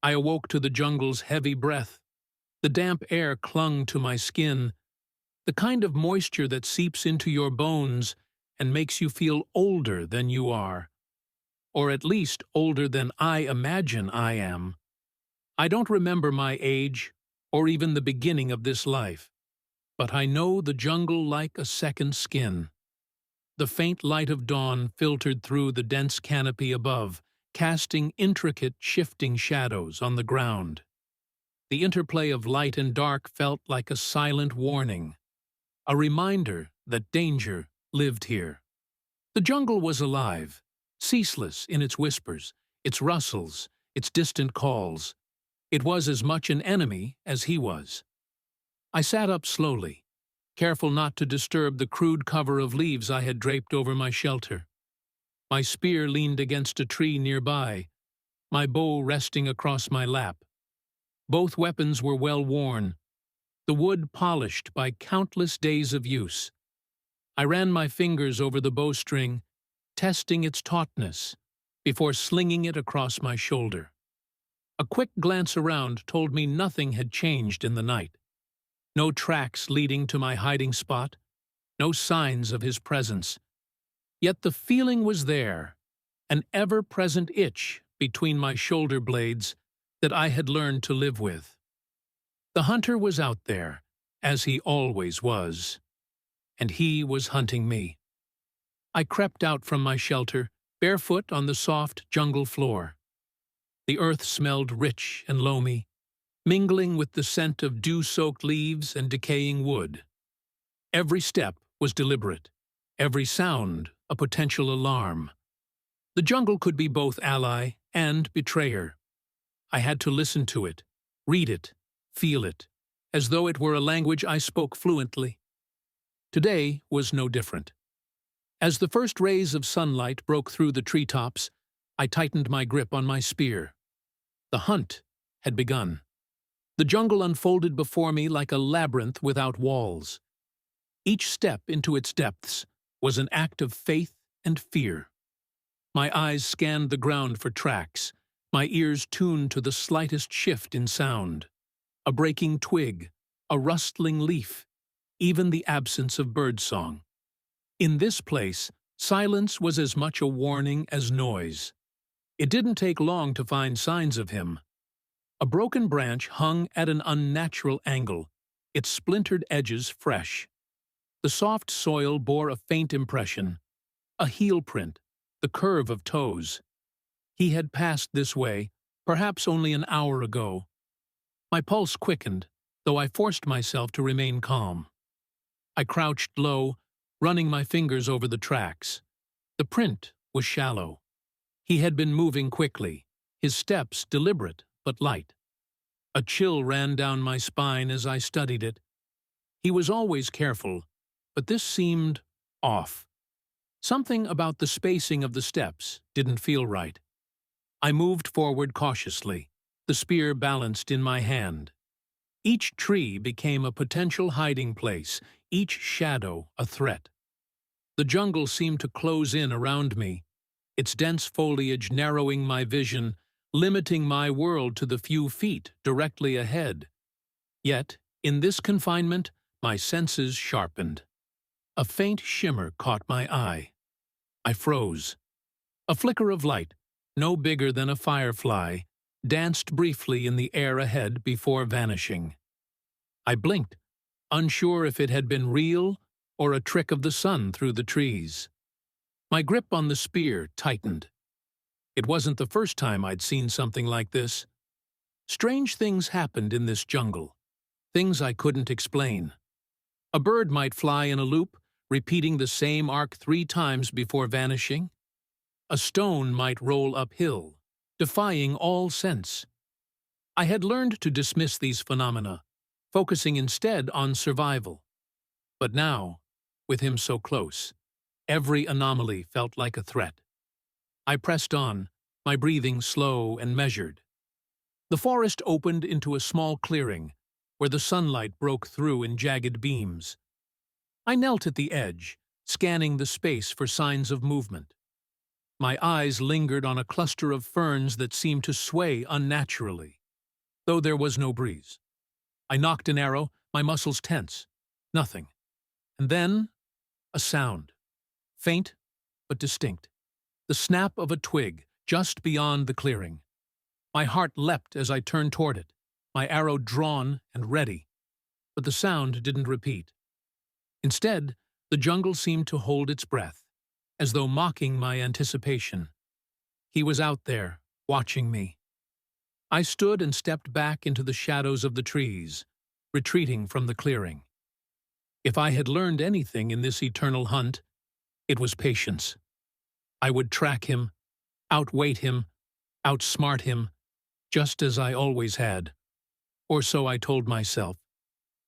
I awoke to the jungle's heavy breath. The damp air clung to my skin, the kind of moisture that seeps into your bones and makes you feel older than you are, or at least older than I imagine I am. I don't remember my age, or even the beginning of this life, but I know the jungle like a second skin. The faint light of dawn filtered through the dense canopy above, casting intricate, shifting shadows on the ground. The interplay of light and dark felt like a silent warning, a reminder that danger lived here. The jungle was alive, ceaseless in its whispers, its rustles, its distant calls. It was as much an enemy as he was. I sat up slowly, careful not to disturb the crude cover of leaves I had draped over my shelter. My spear leaned against a tree nearby, my bow resting across my lap. Both weapons were well worn, the wood polished by countless days of use. I ran my fingers over the bowstring, testing its tautness, before slinging it across my shoulder. A quick glance around told me nothing had changed in the night. No tracks leading to my hiding spot, no signs of his presence. Yet the feeling was there, an ever-present itch between my shoulder blades that I had learned to live with. The hunter was out there, as he always was, and he was hunting me. I crept out from my shelter, barefoot on the soft jungle floor. The earth smelled rich and loamy, mingling with the scent of dew-soaked leaves and decaying wood. Every step was deliberate, every sound a potential alarm. The jungle could be both ally and betrayer. I had to listen to it, read it, feel it, as though it were a language I spoke fluently. Today was no different. As the first rays of sunlight broke through the treetops, I tightened my grip on my spear. The hunt had begun. The jungle unfolded before me like a labyrinth without walls. Each step into its depths was an act of faith and fear. My eyes scanned the ground for tracks, my ears tuned to the slightest shift in sound. A breaking twig, a rustling leaf, even the absence of birdsong. In this place, silence was as much a warning as noise. It didn't take long to find signs of him. A broken branch hung at an unnatural angle, its splintered edges fresh. The soft soil bore a faint impression, a heel print, the curve of toes. He had passed this way, perhaps only an hour ago. My pulse quickened, though I forced myself to remain calm. I crouched low, running my fingers over the tracks. The print was shallow. He had been moving quickly, his steps deliberate but light. A chill ran down my spine as I studied it. He was always careful, but this seemed off. Something about the spacing of the steps didn't feel right. I moved forward cautiously, the spear balanced in my hand. Each tree became a potential hiding place, each shadow a threat. The jungle seemed to close in around me, its dense foliage narrowing my vision, limiting my world to the few feet directly ahead. Yet, in this confinement, my senses sharpened. A faint shimmer caught my eye. I froze. A flicker of light, no bigger than a firefly, danced briefly in the air ahead before vanishing. I blinked, unsure if it had been real or a trick of the sun through the trees. My grip on the spear tightened. It wasn't the first time I'd seen something like this. Strange things happened in this jungle, things I couldn't explain. A bird might fly in a loop, repeating the same arc 3 times before vanishing. A stone might roll uphill, defying all sense. I had learned to dismiss these phenomena, focusing instead on survival. But now, with him so close, every anomaly felt like a threat. I pressed on, my breathing slow and measured. The forest opened into a small clearing, where the sunlight broke through in jagged beams. I knelt at the edge, scanning the space for signs of movement. My eyes lingered on a cluster of ferns that seemed to sway unnaturally, though there was no breeze. I nocked an arrow, my muscles tense. Nothing. And then, a sound. Faint, but distinct. The snap of a twig, just beyond the clearing. My heart leapt as I turned toward it, my arrow drawn and ready. But the sound didn't repeat. Instead, the jungle seemed to hold its breath, as though mocking my anticipation. He was out there, watching me. I stood and stepped back into the shadows of the trees, retreating from the clearing. If I had learned anything in this eternal hunt, it was patience. I would track him, outweight him, outsmart him, just as I always had. Or so I told myself.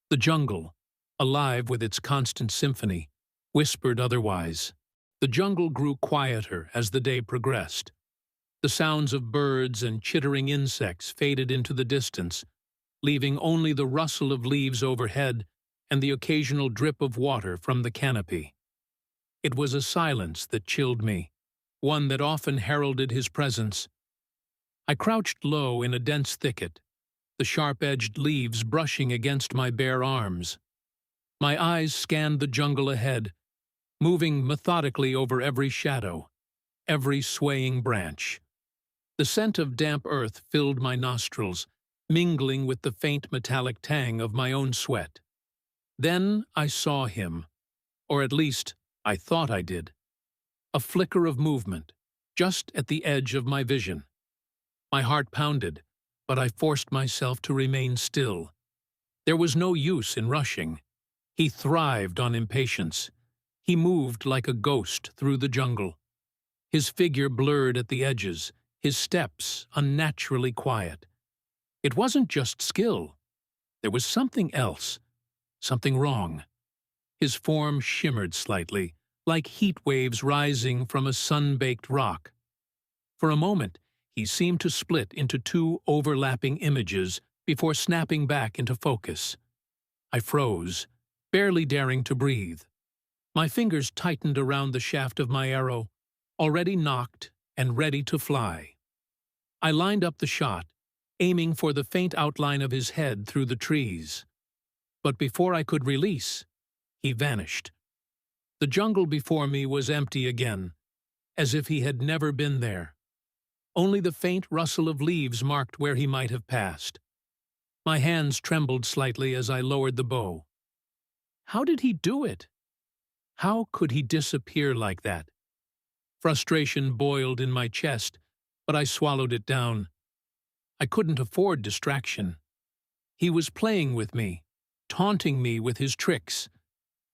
The jungle, alive with its constant symphony, whispered otherwise. The jungle grew quieter as the day progressed. The sounds of birds and chittering insects faded into the distance, leaving only the rustle of leaves overhead and the occasional drip of water from the canopy. It was a silence that chilled me, one that often heralded his presence. I crouched low in a dense thicket, the sharp-edged leaves brushing against my bare arms. My eyes scanned the jungle ahead, moving methodically over every shadow, every swaying branch. The scent of damp earth filled my nostrils, mingling with the faint metallic tang of my own sweat. Then I saw him, or at least I thought I did. A flicker of movement, just at the edge of my vision. My heart pounded, but I forced myself to remain still. There was no use in rushing. He thrived on impatience. He moved like a ghost through the jungle. His figure blurred at the edges, his steps unnaturally quiet. It wasn't just skill. There was something else, something wrong. His form shimmered slightly, like heat waves rising from a sun-baked rock. For a moment, he seemed to split into two overlapping images before snapping back into focus. I froze, barely daring to breathe. My fingers tightened around the shaft of my arrow, already nocked and ready to fly. I lined up the shot, aiming for the faint outline of his head through the trees. But before I could release, he vanished. The jungle before me was empty again, as if he had never been there. Only the faint rustle of leaves marked where he might have passed. My hands trembled slightly as I lowered the bow. How did he do it? How could he disappear like that? Frustration boiled in my chest, but I swallowed it down. I couldn't afford distraction. He was playing with me, taunting me with his tricks.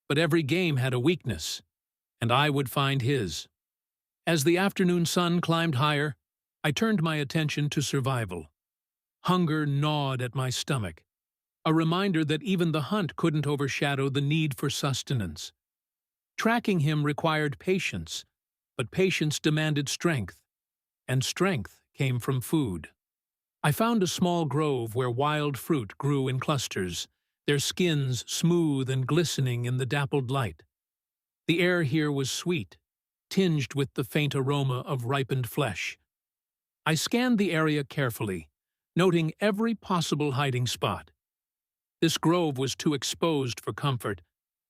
But every game had a weakness, and I would find his. As the afternoon sun climbed higher, I turned my attention to survival. Hunger gnawed at my stomach, a reminder that even the hunt couldn't overshadow the need for sustenance. Tracking him required patience, but patience demanded strength, and strength came from food. I found a small grove where wild fruit grew in clusters, their skins smooth and glistening in the dappled light. The air here was sweet, tinged with the faint aroma of ripened flesh. I scanned the area carefully, noting every possible hiding spot. This grove was too exposed for comfort,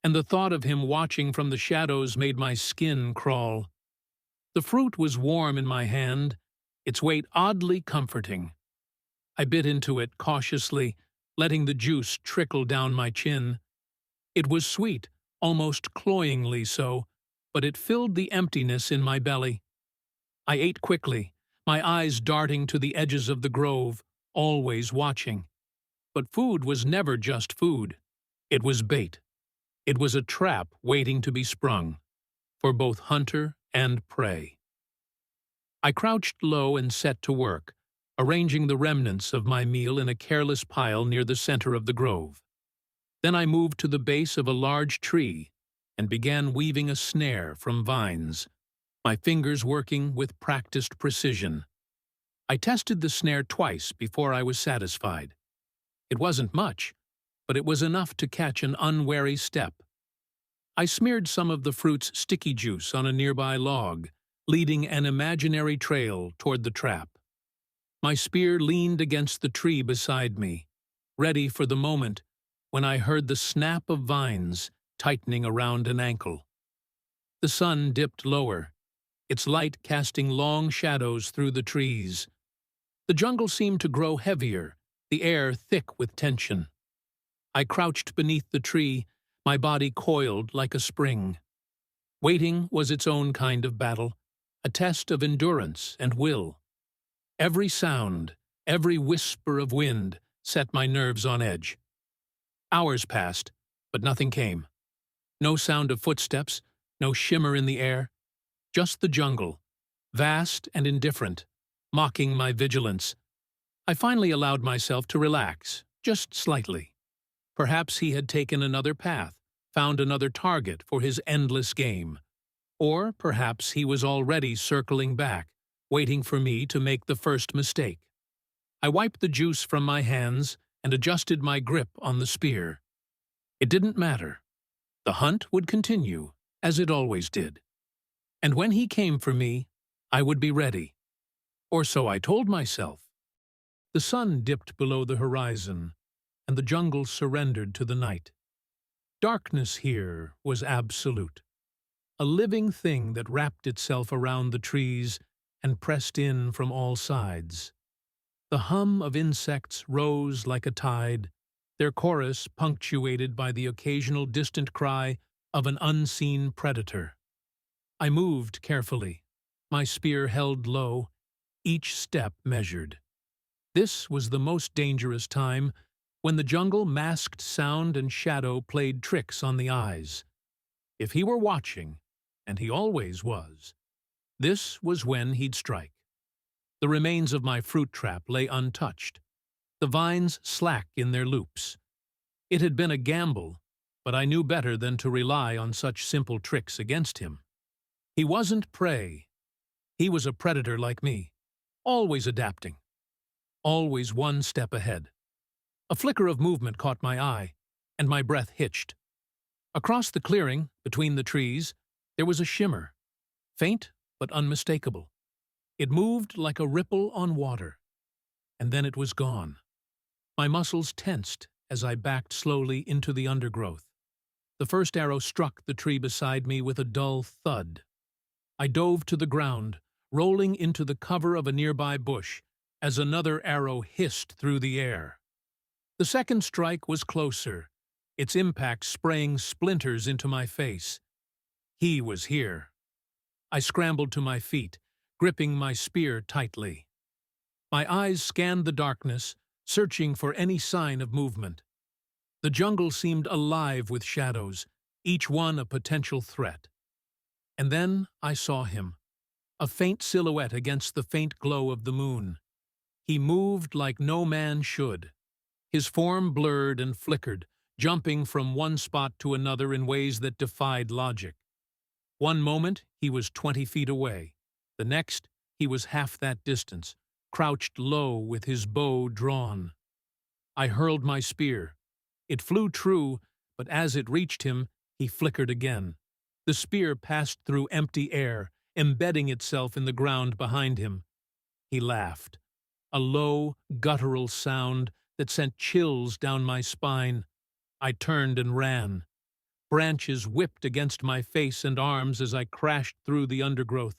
and the thought of him watching from the shadows made my skin crawl. The fruit was warm in my hand, its weight oddly comforting. I bit into it cautiously, letting the juice trickle down my chin. It was sweet, almost cloyingly so, but it filled the emptiness in my belly. I ate quickly, my eyes darting to the edges of the grove, always watching. But food was never just food. It was bait. It was a trap waiting to be sprung, for both hunter and prey. I crouched low and set to work, arranging the remnants of my meal in a careless pile near the center of the grove. Then I moved to the base of a large tree and began weaving a snare from vines, my fingers working with practiced precision. I tested the snare twice before I was satisfied. It wasn't much, but it was enough to catch an unwary step. I smeared some of the fruit's sticky juice on a nearby log, leading an imaginary trail toward the trap. My spear leaned against the tree beside me, ready for the moment when I heard the snap of vines tightening around an ankle. The sun dipped lower, its light casting long shadows through the trees. The jungle seemed to grow heavier, the air thick with tension. I crouched beneath the tree, my body coiled like a spring. Waiting was its own kind of battle, a test of endurance and will. Every sound, every whisper of wind set my nerves on edge. Hours passed, but nothing came. No sound of footsteps, no shimmer in the air, just the jungle, vast and indifferent, mocking my vigilance. I finally allowed myself to relax, just slightly. Perhaps he had taken another path, found another target for his endless game. Or perhaps he was already circling back, waiting for me to make the first mistake. I wiped the juice from my hands and adjusted my grip on the spear. It didn't matter. The hunt would continue, as it always did. And when he came for me, I would be ready. Or so I told myself. The sun dipped below the horizon, and the jungle surrendered to the night. Darkness here was absolute. A living thing that wrapped itself around the trees and pressed in from all sides. The hum of insects rose like a tide, their chorus punctuated by the occasional distant cry of an unseen predator. I moved carefully, my spear held low, each step measured. This was the most dangerous time, when the jungle masked sound and shadow played tricks on the eyes. If he were watching, and he always was, this was when he'd strike. The remains of my fruit trap lay untouched, the vines slack in their loops. It had been a gamble, but I knew better than to rely on such simple tricks against him. He wasn't prey. He was a predator like me, always adapting, always one step ahead. A flicker of movement caught my eye, and my breath hitched. Across the clearing, between the trees, there was a shimmer, faint but unmistakable. It moved like a ripple on water, and then it was gone. My muscles tensed as I backed slowly into the undergrowth. The first arrow struck the tree beside me with a dull thud. I dove to the ground, rolling into the cover of a nearby bush, as another arrow hissed through the air. The second strike was closer, its impact spraying splinters into my face. He was here. I scrambled to my feet, gripping my spear tightly. My eyes scanned the darkness, searching for any sign of movement. The jungle seemed alive with shadows, each one a potential threat. And then I saw him, a faint silhouette against the faint glow of the moon. He moved like no man should. His form blurred and flickered, jumping from one spot to another in ways that defied logic. One moment, he was 20 feet away. The next, he was half that distance, crouched low with his bow drawn. I hurled my spear. It flew true, but as it reached him, he flickered again. The spear passed through empty air, embedding itself in the ground behind him. He laughed, a low, guttural sound that sent chills down my spine. I turned and ran. Branches whipped against my face and arms as I crashed through the undergrowth,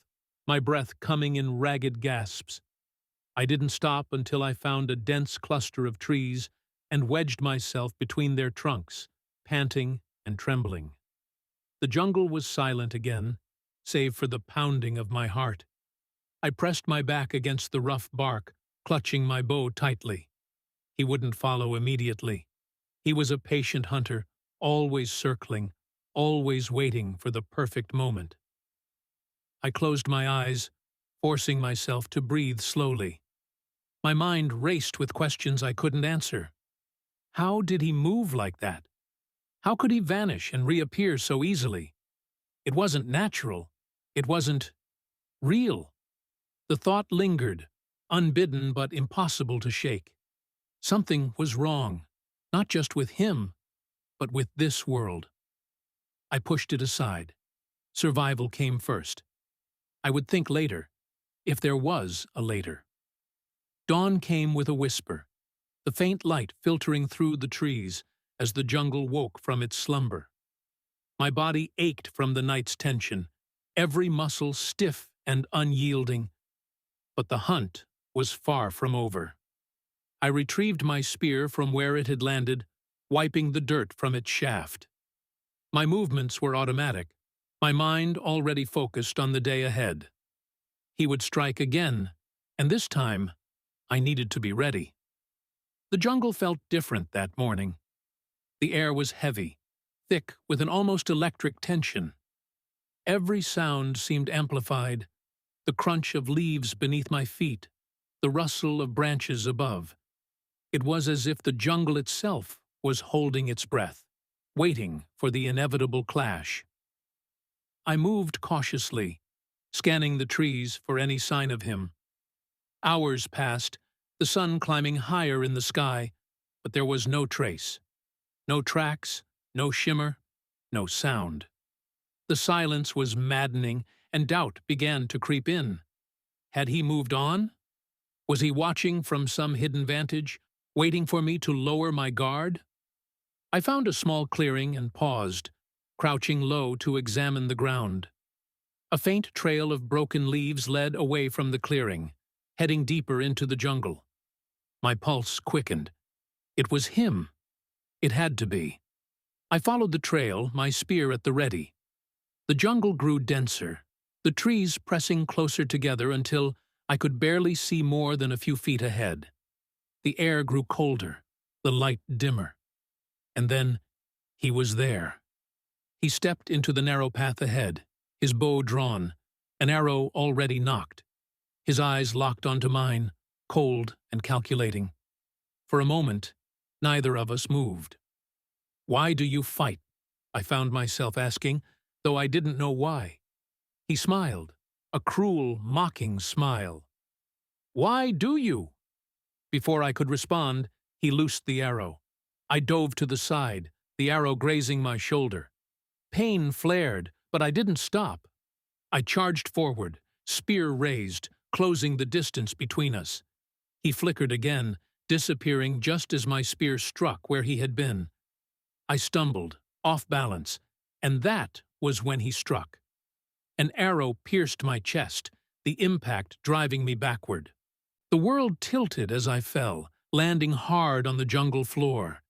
my breath coming in ragged gasps. I didn't stop until I found a dense cluster of trees and wedged myself between their trunks, panting and trembling. The jungle was silent again, save for the pounding of my heart. I pressed my back against the rough bark, clutching my bow tightly. He wouldn't follow immediately. He was a patient hunter, always circling, always waiting for the perfect moment. I closed my eyes, forcing myself to breathe slowly. My mind raced with questions I couldn't answer. How did he move like that? How could he vanish and reappear so easily? It wasn't natural. It wasn't real. The thought lingered, unbidden but impossible to shake. Something was wrong, not just with him, but with this world. I pushed it aside. Survival came first. I would think later, if there was a later. Dawn came with a whisper, the faint light filtering through the trees as the jungle woke from its slumber. My body ached from the night's tension, every muscle stiff and unyielding. But the hunt was far from over. I retrieved my spear from where it had landed, wiping the dirt from its shaft. My movements were automatic, my mind already focused on the day ahead. He would strike again, and this time, I needed to be ready. The jungle felt different that morning. The air was heavy, thick with an almost electric tension. Every sound seemed amplified, the crunch of leaves beneath my feet, the rustle of branches above. It was as if the jungle itself was holding its breath, waiting for the inevitable clash. I moved cautiously, scanning the trees for any sign of him. Hours passed, the sun climbing higher in the sky, but there was no trace. No tracks, no shimmer, no sound. The silence was maddening, and doubt began to creep in. Had he moved on? Was he watching from some hidden vantage, waiting for me to lower my guard? I found a small clearing and paused, crouching low to examine the ground. A faint trail of broken leaves led away from the clearing, heading deeper into the jungle. My pulse quickened. It was him. It had to be. I followed the trail, my spear at the ready. The jungle grew denser, the trees pressing closer together until I could barely see more than a few feet ahead. The air grew colder, the light dimmer. And then he was there. He stepped into the narrow path ahead, his bow drawn, an arrow already nocked. His eyes locked onto mine, cold and calculating. For a moment, neither of us moved. "Why do you fight?" I found myself asking, though I didn't know why. He smiled, a cruel, mocking smile. "Why do you?" Before I could respond, he loosed the arrow. I dove to the side, the arrow grazing my shoulder. Pain flared, but I didn't stop. I charged forward, spear raised, closing the distance between us. He flickered again, disappearing just as my spear struck where he had been. I stumbled, off balance, and that was when he struck. An arrow pierced my chest, the impact driving me backward. The world tilted as I fell, landing hard on the jungle floor.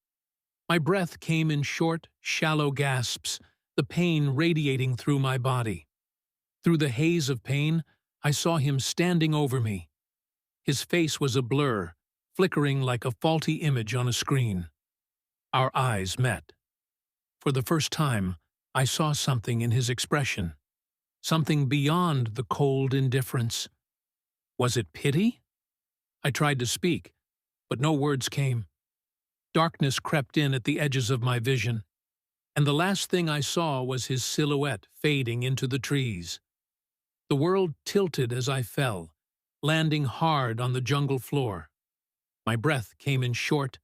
My breath came in short, shallow gasps, the pain radiating through my body. Through the haze of pain, I saw him standing over me. His face was a blur, flickering like a faulty image on a screen. Our eyes met. For the first time, I saw something in his expression, something beyond the cold indifference. Was it pity? I tried to speak, but no words came. Darkness crept in at the edges of my vision, and the last thing I saw was his silhouette fading into the trees. The world tilted as I fell, landing hard on the jungle floor. My breath came in short,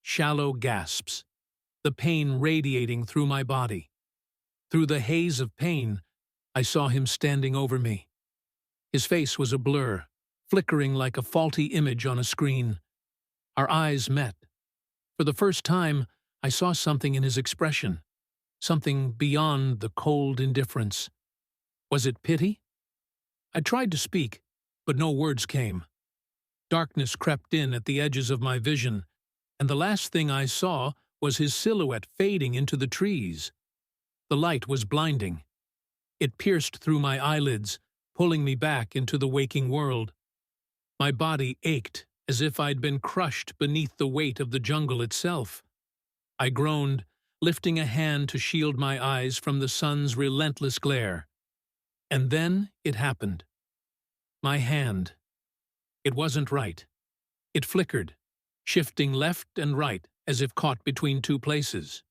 shallow gasps, the pain radiating through my body. Through the haze of pain, I saw him standing over me. His face was a blur, flickering like a faulty image on a screen. Our eyes met. For the first time, I saw something in his expression, something beyond the cold indifference. Was it pity? I tried to speak, but no words came. Darkness crept in at the edges of my vision, and the last thing I saw was his silhouette fading into the trees. The light was blinding. It pierced through my eyelids, pulling me back into the waking world. My body ached as if I'd been crushed beneath the weight of the jungle itself. I groaned, lifting a hand to shield my eyes from the sun's relentless glare. And then it happened. My hand. It wasn't right. It flickered, shifting left and right as if caught between two places.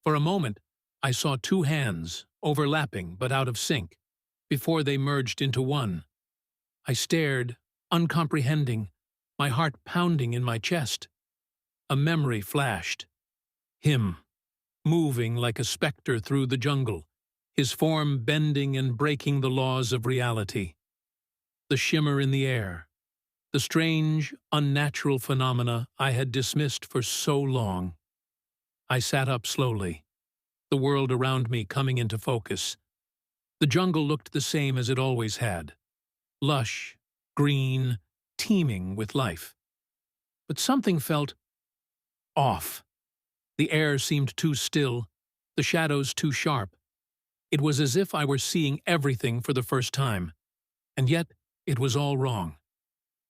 For a moment, I saw two hands, overlapping but out of sync, before they merged into one. I stared, uncomprehending, my heart pounding in my chest. A memory flashed. Him, moving like a specter through the jungle, his form bending and breaking the laws of reality. The shimmer in the air, the strange, unnatural phenomena I had dismissed for so long. I sat up slowly, the world around me coming into focus. The jungle looked the same as it always had, lush, green, teeming with life. But something felt off. The air seemed too still, the shadows too sharp. It was as if I were seeing everything for the first time, and yet it was all wrong.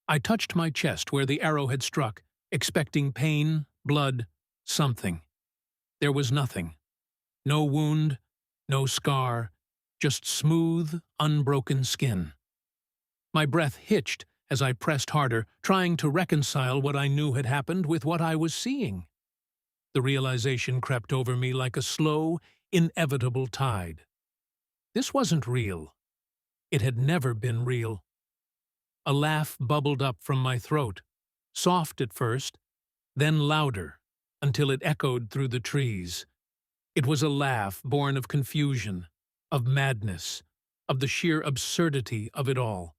I touched my chest where the arrow had struck, expecting pain, blood, something. There was nothing. No wound, no scar, just smooth, unbroken skin. My breath hitched as I pressed harder, trying to reconcile what I knew had happened with what I was seeing. The realization crept over me like a slow, inevitable tide. This wasn't real. It had never been real. A laugh bubbled up from my throat, soft at first, then louder, until it echoed through the trees. It was a laugh born of confusion, of madness, of the sheer absurdity of it all.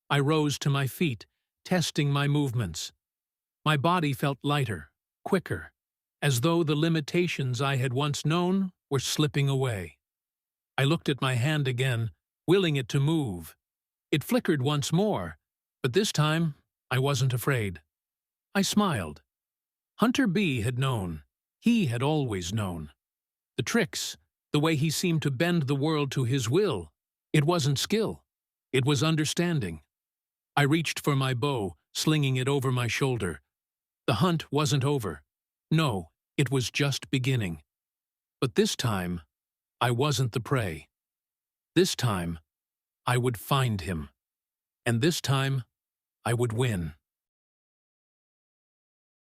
I rose to my feet, testing my movements. My body felt lighter, quicker, as though the limitations I had once known were slipping away. I looked at my hand again, willing it to move. It flickered once more, but this time I wasn't afraid. I smiled. Hunter B had known. He had always known. The tricks, the way he seemed to bend the world to his will, it wasn't skill. It was understanding. I reached for my bow, slinging it over my shoulder. The hunt wasn't over. No, it was just beginning. But this time, I wasn't the prey. This time, I would find him. And this time, I would win.